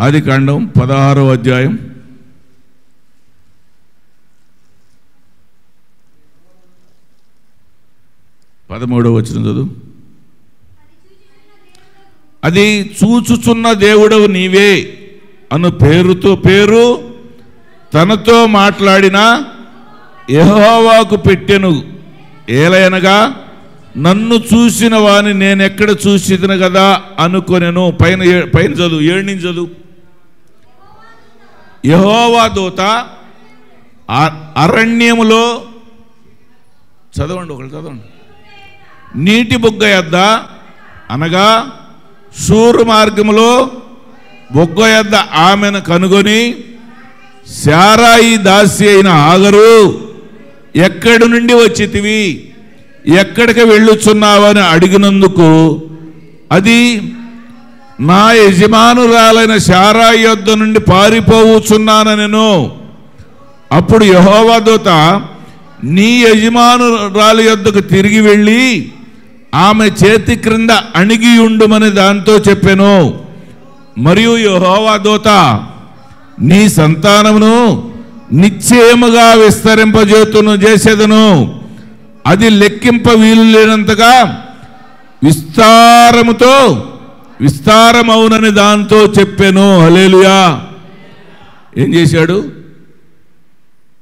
ఆదికాండం 16వ అధ్యాయం 13వ వచనం చదువు. అది చూచుచున్న దేవుడవు నీవే అను పేరు తనతో మాట్లాడిన యెహోవాకు పెట్టెను. ఏలయనగా నన్ను చూసిన వాని నేనెక్కడ చూసిదను కదా అనుకొనెను. పైన చదువు, 7 నుంచి చదువు. యెహోవా దూత అరణ్యములో, చదవండి ఒకళ్ళు చదవండి, నీటి బుగ్గ యొద్ద అనగా షూరు మార్గములో బుగ్గ యొద్ద ఆమెను కనుగొని, శారాయి దాసి అయిన హాగరు, ఎక్కడి నుండి వచ్చితివి, ఎక్కడికి వెళ్ళుచున్నావని అడిగినందుకు అది నా యజమానురాలైన శారాయి యొద్ద నుండి పారిపోవుచున్నానెను. అప్పుడు యెహోవా దూత నీ యజమానురాలి యొద్దకు తిరిగి వెళ్ళి ఆమె చేతి క్రింద అణిగి ఉండుమని దాంతో చెప్పెను. మరియు యెహోవా దూత నీ సంతానమును నిశ్చయముగా చేసేదను, అది లెక్కింప వీలు లేనంతగా విస్తారమవునని దాంతో చెప్పెను. హల్లెలూయా. ఏం చేశాడు?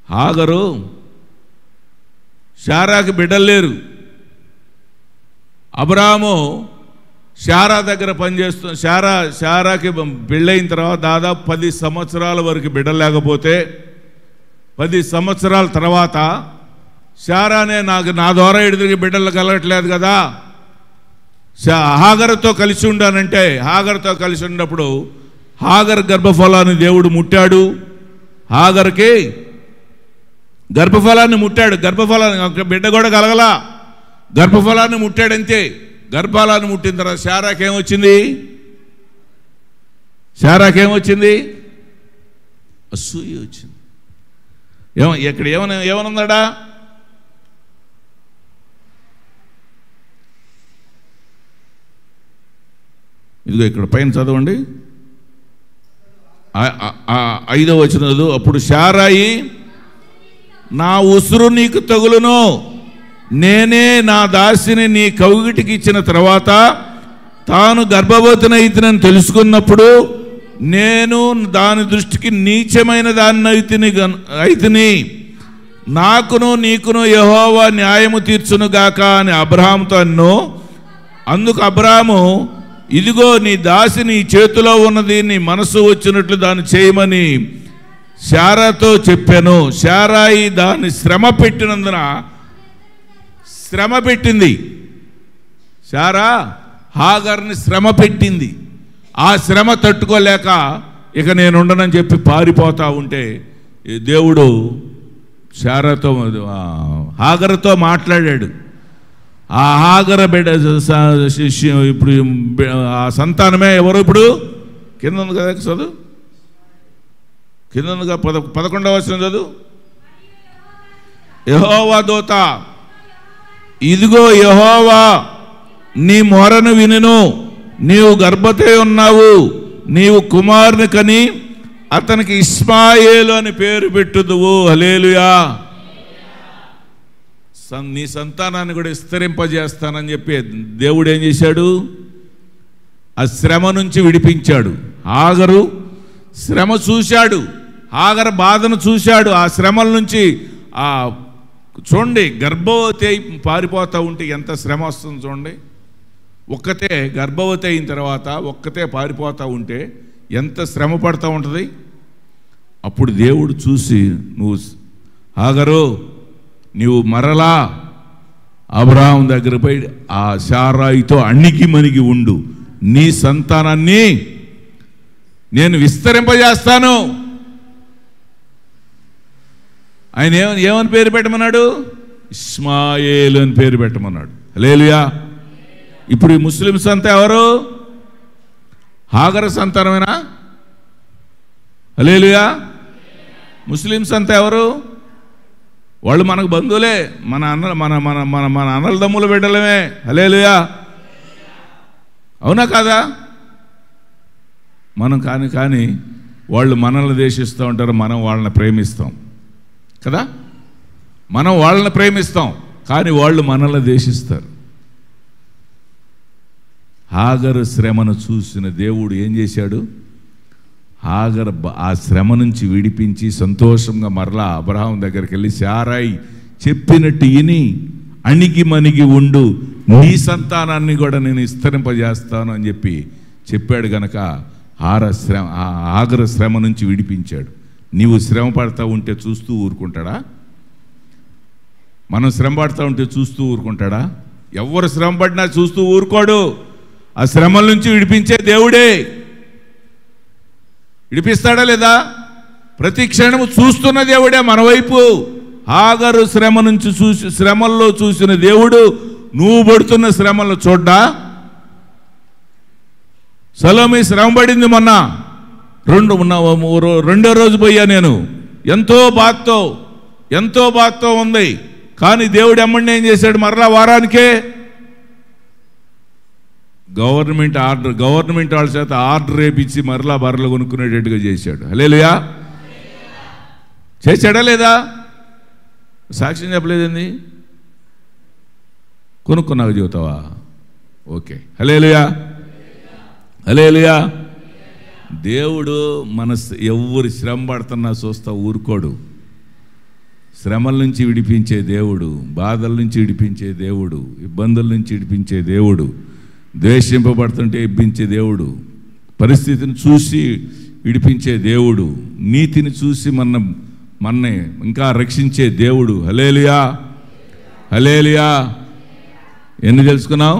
హాగరు, శారాకి బిడ్డలు లేరు. అబ్రాహాము శారా దగ్గర పనిచేస్తుంది. శారాకి పెళ్ళైన తర్వాత దాదాపు 10 సంవత్సరాల వరకు బిడ్డలు లేకపోతే 10 సంవత్సరాల తర్వాత శారానే నా ద్వారా ఎదురికి బిడ్డలు కలగట్లేదు కదా, హాగరుతో కలిసి ఉండానంటే, హాగరుతో కలిసి ఉన్నప్పుడు హాగర్ గర్భఫలాన్ని దేవుడు ముట్టాడు. హాగర్కి గర్భఫలాన్ని ముట్టాడు. గర్భఫలాన్ని, బిడ్డ కూడా కలగలా, గర్భఫలాన్ని ముట్టాడంతే. గర్భఫలాన్ని ముట్టిన తర్వాత శారాకేమొచ్చింది? అసూయ వచ్చింది. ఇక్కడ ఏమనుందాడా? ఇదిగో ఇక్కడ పైన చదవండి, 5వ వచనం చదువు. అప్పుడు శారాయి, నా ఉసురు నీకు తగులును, నేనే నా దాసిని నీ కౌగిటికి ఇచ్చిన తర్వాత తాను గర్భవతినైతినని తెలుసుకున్నప్పుడు నేను దాని దృష్టికి నీచమైన దాన్ని అయితిని, నాకును నీకును యెహోవా న్యాయము తీర్చునుగాక అని అబ్రహాముతో అన్నో. అందుకు అబ్రహాము, ఇదిగో నీ దాసి నీ చేతిలో ఉన్నది, నీ మనసు వచ్చినట్లు దాన్ని చేయమని శారాతో చెప్పాను. శారాయి దాన్ని శ్రమ పెట్టింది. శారా హాగర్ని శ్రమ పెట్టింది. ఆ శ్రమ తట్టుకోలేక ఇక నేను ఉండనని చెప్పి పారిపోతా ఉంటే దేవుడు శారాతో, హాగరుతో మాట్లాడాడు. ఆ హాగర బిడ్డ ఇప్పుడు ఆ సంతానమే ఎవరు? ఇప్పుడు కింద ఉంది కదా చదువు, కింద ఉందిగా 11వ వచనం చదువు. యెహోవా దూత, ఇదిగో యెహోవా నీ మొరను వినెను, నీవు గర్భవతి ఉన్నావు, నీవు కుమారుని కని అతనికి ఇష్మాయేలు అని పేరు పెట్టుదువు. హల్లెలూయా. నీ సంతానాన్ని కూడా విస్తరింపజేస్తానని చెప్పి దేవుడు ఏం చేశాడు? ఆ శ్రమ నుంచి విడిపించాడు. హాగరు శ్రమ చూశాడు, హాగరు బాధను చూశాడు. ఆ శ్రమల నుంచి చూడండి, గర్భవతి అయి పారిపోతూ ఉంటే ఎంత శ్రమ వస్తుంది చూడండి. ఒక్కతే గర్భవతి అయిన తర్వాత ఒక్కతే పారిపోతూ ఉంటే ఎంత శ్రమ పడుతూ ఉంటుంది. అప్పుడు దేవుడు చూసి, నువ్వు హాగరు, నీవు మరలా అబ్రహాం దగ్గర పోయి ఆ శారాయితో అణిగి మణిగి ఉండు, నీ సంతానాన్ని నేను విస్తరింపజేస్తాను. ఆయన ఏమని పేరు పెట్టమన్నాడు? ఇష్మాయేలు అని పేరు పెట్టమన్నాడు. హల్లెలూయా. ఇప్పుడు ఈ ముస్లిమ్స్ అంతా ఎవరు? హాగర్ సంతానమేనా? హల్లెలూయా. ముస్లిమ్స్ అంతా ఎవరు? వాళ్ళు మనకు బంధువులే, మన అన్నల దమ్ముల బిడ్డలమే. హల్లెలూయా. అవునా కాదా? మనం కానీ వాళ్ళు మనల్ని ద్వేషిస్తూ ఉంటారు, మనం వాళ్ళని ప్రేమిస్తాం కదా. మనం వాళ్ళని ప్రేమిస్తాం కానీ వాళ్ళు మనల్ని ద్వేషిస్తారు. హాగరు శ్రమను చూసిన దేవుడు ఏం చేశాడు? హాగరు ఆ శ్రమ నుంచి విడిపించి సంతోషంగా మరలా అబ్రహాం దగ్గరికి వెళ్ళి, శారాయి చెప్పినట్టు విని అణిగి మణిగి ఉండు, నీ సంతానాన్ని కూడా నేను విస్తరింపజేస్తాను అని చెప్పాడు గనక హాగరు శ్రమ నుంచి విడిపించాడు. నీవు శ్రమ పడతా ఉంటే చూస్తూ ఊరుకుంటాడా? మనం శ్రమ పడతా ఉంటే చూస్తూ ఊరుకుంటాడా? ఎవరు శ్రమ పడినా చూస్తూ ఊరుకోడు. ఆ శ్రమల నుంచి విడిపించే దేవుడే. విడిపిస్తాడా లేదా? ప్రతి క్షణము చూస్తున్న దేవుడే మన వైపు. హాగరు శ్రమ నుంచి శ్రమల్లో చూసిన దేవుడు నువ్వు పడుతున్న శ్రమల్లో చూడ్డా? సలోమి శ్రమ పడింది మొన్న, రెండో రోజు పోయా నేను, ఎంతో బాధతో ఉంది. కానీ దేవుడు ఎమ్మడిని ఏం చేశాడు? మరలా వారానికే గవర్నమెంట్ వాళ్ళ చేత ఆర్డర్ వేపించి మరలా బర్రెలు కొనుక్కునేటట్టుగా చేశాడు. హల్లెలూయా. చేశాడా లేదా? సాక్ష్యం చెప్పలేదండి. కొనుక్కున్నావు చెబుతావా? ఓకే. హల్లెలూయా, హల్లెలూయా. దేవుడు ఎవరు శ్రమ పడుతున్నా చూస్తా ఊరుకోడు. శ్రమల నుంచి విడిపించే దేవుడు, బాధల నుంచి విడిపించే దేవుడు, ఇబ్బందుల నుంచి విడిపించే దేవుడు, ద్వేషింపబడుతుంటే ఇబ్బంచే దేవుడు, పరిస్థితిని చూసి విడిపించే దేవుడు, నీతిని చూసి మన్నే ఇంకా రక్షించే దేవుడు. హల్లెలూయా, హల్లెలూయా. ఎన్ని తెలుసుకున్నావు?